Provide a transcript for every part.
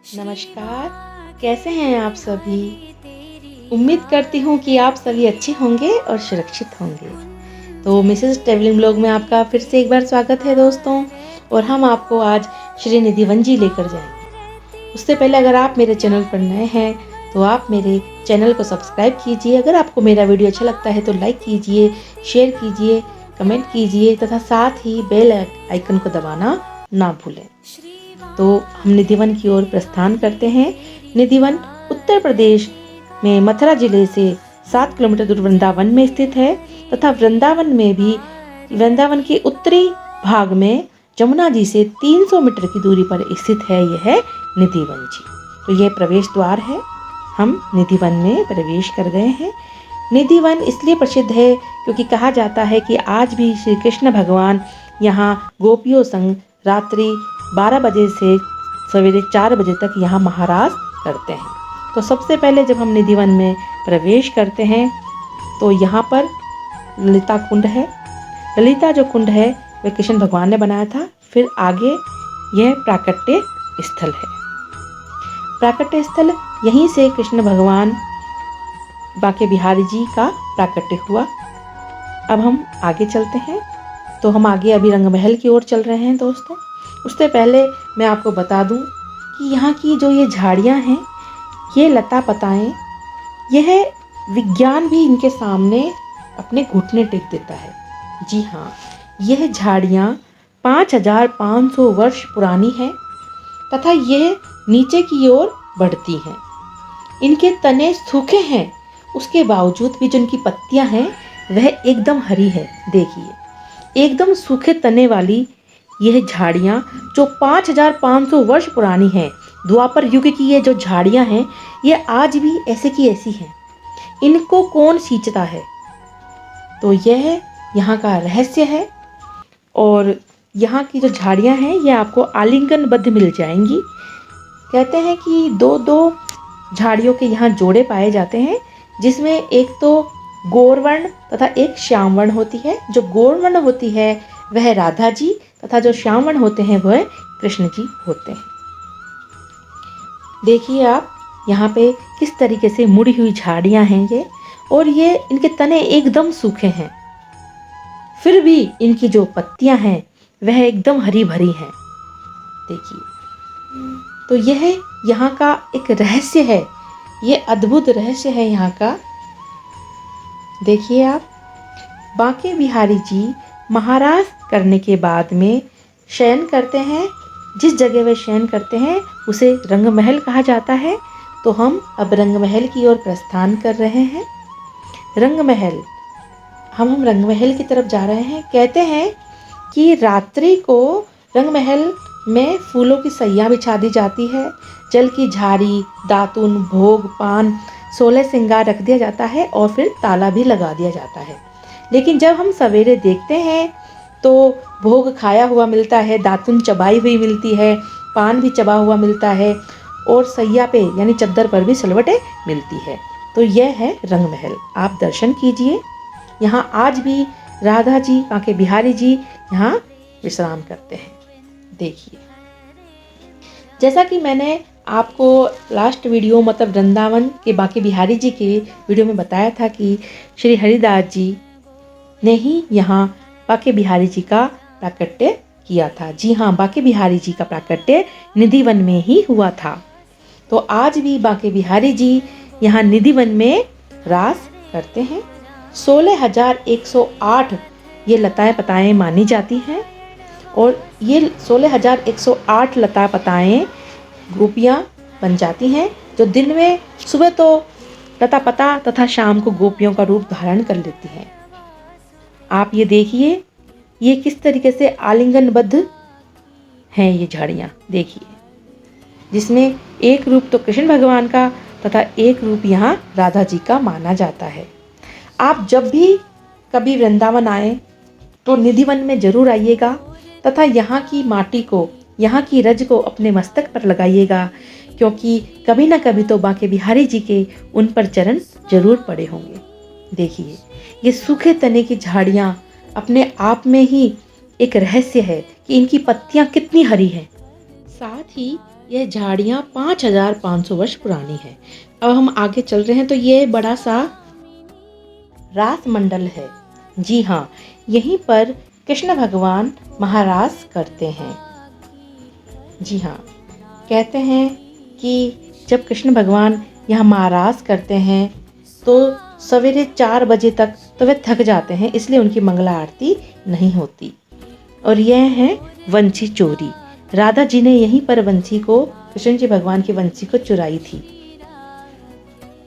नमस्कार, कैसे हैं आप सभी? उम्मीद करती हूँ कि आप सभी अच्छे होंगे और सुरक्षित होंगे। तो मिसेस ट्रैवलिंग ब्लॉग में आपका फिर से एक बार स्वागत है दोस्तों। और हम आपको आज श्री निधिवन जी लेकर जाएंगे। उससे पहले अगर आप मेरे चैनल पर नए हैं तो आप मेरे चैनल को सब्सक्राइब कीजिए। अगर आपको मेरा वीडियो अच्छा लगता है तो लाइक कीजिए, शेयर कीजिए, कमेंट कीजिए तथा साथ ही बेल आइकन को दबाना ना भूलें। तो हम निधिवन की ओर प्रस्थान करते हैं। निधिवन उत्तर प्रदेश में मथुरा जिले से 7 किलोमीटर दूर वृंदावन में स्थित है तथा वृंदावन के उत्तरी भाग में जमुना जी से 300 मीटर की दूरी पर स्थित है यह निधिवन जी। तो यह प्रवेश द्वार है। हम निधिवन में प्रवेश कर गए हैं। निधिवन इसलिए प्रसिद्ध है क्योंकि कहा जाता है कि आज भी श्री कृष्ण भगवान यहाँ गोपियों संग रात्रि 12 बजे से सवेरे 4 बजे तक यहाँ महाराज करते हैं। तो सबसे पहले जब हम निधिवन में प्रवेश करते हैं तो यहाँ पर ललिता कुंड है। ललिता जो कुंड है वह कृष्ण भगवान ने बनाया था। फिर आगे यह प्राकट्य स्थल है। प्राकट्य स्थल यहीं से कृष्ण भगवान बांके बिहारी जी का प्राकट्य हुआ। अब हम आगे चलते हैं। तो हम आगे अभी रंगमहल की ओर चल रहे हैं दोस्तों। उससे पहले मैं आपको बता दूं कि यहाँ की जो ये झाड़ियाँ हैं, ये लता पताएं, यह विज्ञान भी इनके सामने अपने घुटने टेक देता है। जी हाँ, यह झाड़ियाँ 5500 वर्ष पुरानी हैं तथा यह नीचे की ओर बढ़ती हैं। इनके तने सूखे हैं, उसके बावजूद भी जो इनकी पत्तियाँ हैं वह एकदम हरी है। देखिए, एकदम सूखे तने वाली यह झाड़ियाँ जो 5500 वर्ष पुरानी हैं, द्वापर युग की ये जो झाड़ियाँ हैं, ये आज भी ऐसे की ऐसी हैं। इनको कौन सींचता है? तो यह यहाँ का रहस्य है। और यहाँ की जो झाड़ियाँ हैं ये आपको आलिंगनबद्ध मिल जाएंगी। कहते हैं कि दो झाड़ियों के यहाँ जोड़े पाए जाते हैं, जिसमें एक तो गौरवर्ण तथा एक श्यामवर्ण होती है। जो गौरवर्ण होती है वह राधा जी तथा जो श्यामवर्ण होते हैं वह कृष्ण जी होते हैं। देखिए आप यहाँ पे किस तरीके से मुड़ी हुई झाड़ियाँ हैं ये, और ये इनके तने एकदम सूखे हैं, फिर भी इनकी जो पत्तियाँ हैं वह एकदम हरी भरी हैं। देखिए, तो यह यहाँ का एक रहस्य है, ये अद्भुत रहस्य है यहाँ का। देखिए आप, बांके बिहारी जी महाराज करने के बाद में शयन करते हैं। जिस जगह वे शयन करते हैं उसे रंगमहल कहा जाता है। तो हम अब रंगमहल की ओर प्रस्थान कर रहे हैं। रंगमहल, हम रंगमहल की तरफ जा रहे हैं। कहते हैं कि रात्रि को रंगमहल में फूलों की सैया बिछा दी जाती है। जल की झाड़ी, दातुन, भोग, पान, 16 श्रृंगार रख दिया जाता है और फिर ताला भी लगा दिया जाता है। लेकिन जब हम सवेरे देखते हैं तो भोग खाया हुआ मिलता है, दातुन चबाई हुई मिलती है, पान भी चबा हुआ मिलता है और सैया पे यानी चद्दर पर भी सिलवटें मिलती है। तो यह है रंगमहल। आप दर्शन कीजिए। यहाँ आज भी राधा जी, बांके बिहारी जी यहाँ विश्राम करते हैं। देखिए, जैसा कि मैंने आपको लास्ट वीडियो मतलब वृंदावन के बांके बिहारी जी के वीडियो में बताया था कि श्री हरिदास जी ने ही यहाँ बांके बिहारी जी का प्राकट्य किया था। जी हाँ, बांके बिहारी जी का प्राकट्य निधिवन में ही हुआ था। तो आज भी बांके बिहारी जी यहाँ निधिवन में रास करते हैं। 16,108 ये लताएं पताएं मानी जाती हैं और ये 16,108 लता पताएं गोपियाँ बन जाती हैं, जो दिन में सुबह तो लता पता तथा शाम को गोपियों का रूप धारण कर लेती हैं। आप ये देखिए, ये किस तरीके से आलिंगनबद्ध हैं ये झाड़ियाँ। देखिए, जिसमें एक रूप तो कृष्ण भगवान का तथा एक रूप यहाँ राधा जी का माना जाता है। आप जब भी कभी वृंदावन आए तो निधिवन में जरूर आइएगा तथा यहाँ की माटी को, यहाँ की रज को अपने मस्तक पर लगाइएगा, क्योंकि कभी ना कभी तो बांके बिहारी जी के उन पर चरण जरूर पड़े होंगे। देखिए, ये सूखे तने की झाड़ियाँ अपने आप में ही एक रहस्य है कि इनकी पत्तियाँ कितनी हरी हैं। साथ ही यह झाड़ियाँ 5500 वर्ष पुरानी है। अब हम आगे चल रहे हैं तो ये बड़ा सा रास मंडल है। जी हाँ, यहीं पर कृष्ण भगवान महारास करते हैं। जी हाँ, कहते हैं कि जब कृष्ण भगवान यहाँ महारास करते हैं तो सवेरे 4 बजे तक तो वे थक जाते हैं, इसलिए उनकी मंगला आरती नहीं होती। और यह है वंशी चोरी। राधा जी ने यहीं पर वंशी को, कृष्ण जी भगवान की वंशी को चुराई थी,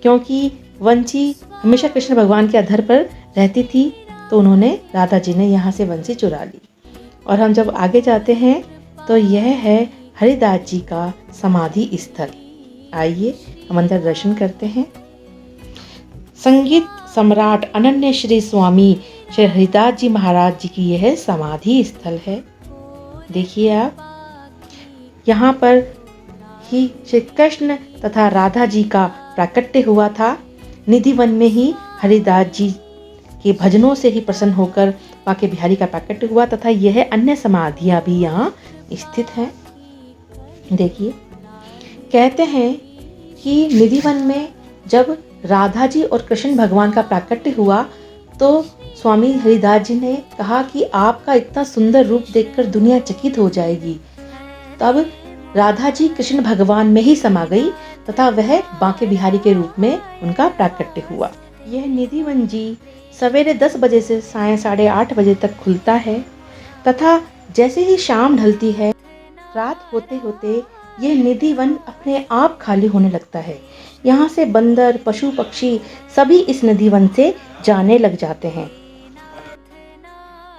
क्योंकि वंशी हमेशा कृष्ण भगवान के अधर पर रहती थी, तो उन्होंने, राधा जी ने यहाँ से वंशी चुरा ली। और हम जब आगे जाते हैं तो यह है हरिदास जी का समाधि स्थल। आइए हम अंदर दर्शन करते हैं। संगीत सम्राट अनन्य श्री स्वामी श्री हरिदास जी महाराज जी की यह समाधि स्थल है। देखिए आप, यहाँ पर ही श्री कृष्ण तथा राधा जी का प्राकट्य हुआ था। निधिवन में ही हरिदास जी के भजनों से ही प्रसन्न होकर बांके बिहारी का प्राकट्य हुआ, तथा यह अन्य समाधियाँ भी यहाँ स्थित हैं। देखिए, कहते हैं कि निधिवन में जब राधा जी और कृष्ण भगवान का प्राकट्य हुआ तो स्वामी हरिदास जी ने कहा कि आपका इतना सुंदर रूप देखकर दुनिया चकित हो जाएगी। तब राधा जी कृष्ण भगवान में ही समा गई तथा वह बांके बिहारी के रूप में उनका प्राकट्य हुआ। यह निधिवन जी सवेरे 10 बजे से सायं 8:30 बजे तक खुलता है, तथा जैसे ही शाम ढलती है, रात होते होते यह निधिवन अपने आप खाली होने लगता है। यहाँ से बंदर, पशु पक्षी सभी इस निधिवन से जाने लग जाते हैं।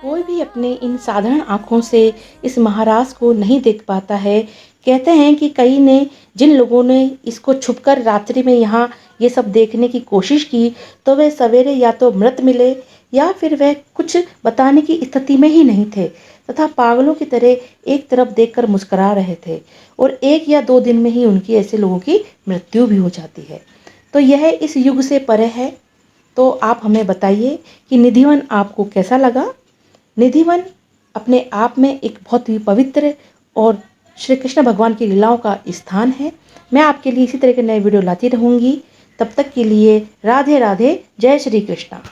कोई भी अपने इन साधारण आँखों से इस महाराज को नहीं देख पाता है। कहते हैं कि कई ने, जिन लोगों ने इसको छुपकर रात्रि में यहाँ ये सब देखने की कोशिश की, तो वे सवेरे या तो मृत मिले या फिर वह कुछ बताने की स्थिति में ही नहीं थे, तथा पागलों की तरह एक तरफ देखकर मुस्कुरा रहे थे, और 1 या 2 दिन में ही उनकी, ऐसे लोगों की मृत्यु भी हो जाती है। तो यह इस युग से परे है। तो आप हमें बताइए कि निधिवन आपको कैसा लगा। निधिवन अपने आप में एक बहुत ही पवित्र और श्री कृष्ण भगवान की लीलाओं का स्थान है। मैं आपके लिए इसी तरह के नए वीडियो लाती रहूँगी। तब तक के लिए राधे राधे, जय श्री कृष्णा।